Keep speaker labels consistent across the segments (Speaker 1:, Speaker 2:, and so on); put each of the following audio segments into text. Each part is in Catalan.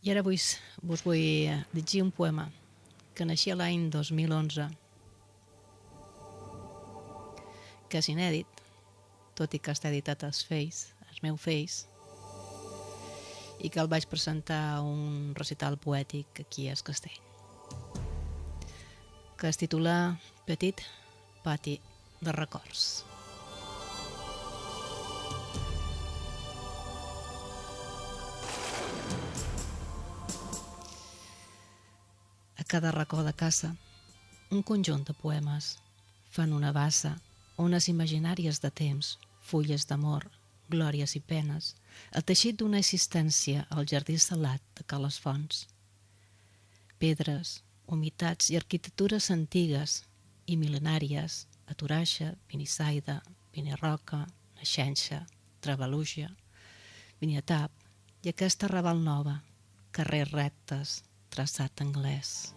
Speaker 1: I ara vos vull llegir un poema que naixia l'any 2011, que és inèdit, tot i que està editat al meu Face, i que el vaig presentar a un recital poètic aquí a Castell, que es titula Petit pati de records. A cada racó de casa, un conjunt de poemes fan una bassa, ones imaginàries de temps, fulles d'amor, glòries i penes, el teixit d'una existència al jardí salat de Cales Fonts. Pedres, humitats i arquitectures antigues i mil·lenàries a Toraixa, Binissaida, Vinirroca, Naixenxa, Travaluja, Biniatap i aquesta Raval Nova, carrers rectes, traçat anglès.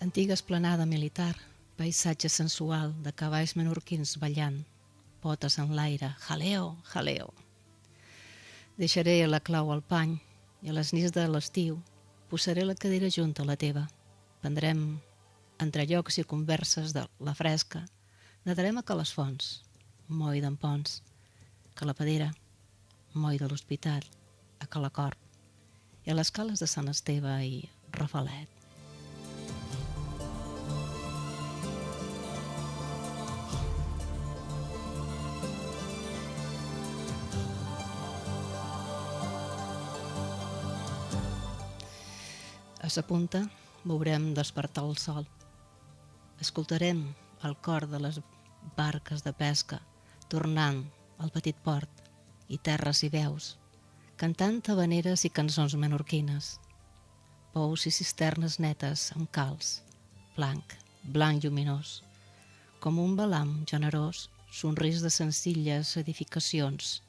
Speaker 1: Antiga esplanada militar, paisatge sensual de cavalls menorquins ballant, potes en l'aire, jaleo, jaleo. Deixaré la clau al pany i a les nits de l'estiu posaré la cadira junta a la teva. Prendrem entre llocs i converses de la fresca. Nadarem a Cales Fonts, moll d'en Pons, Calapadera, moll de l'Hospital, a Calacorp i a les cales de Sant Esteve i Rafalet. A sa punta veurem despertar el sol. Escoltarem el cor de les barques de pesca tornant al petit port i terres i veus, cantant habaneres i cançons menorquines. Pous i cisternes netes amb calç, blanc, blanc lluminós, com un balam generós, somrís de senzilles edificacions,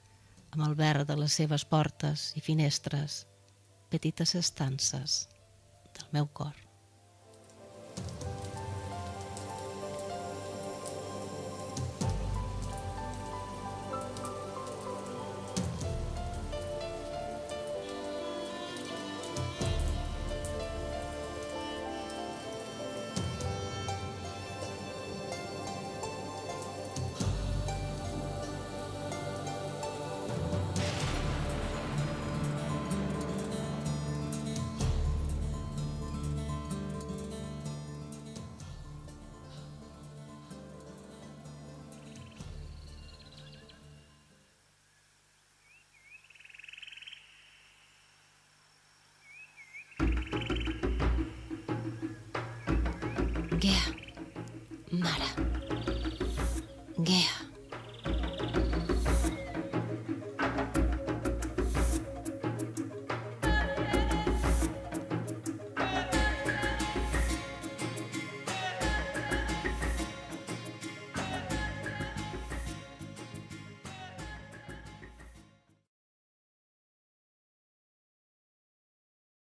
Speaker 1: amb el verd de les seves portes i finestres, petites estances del meu cor. Gea, mare, Gea.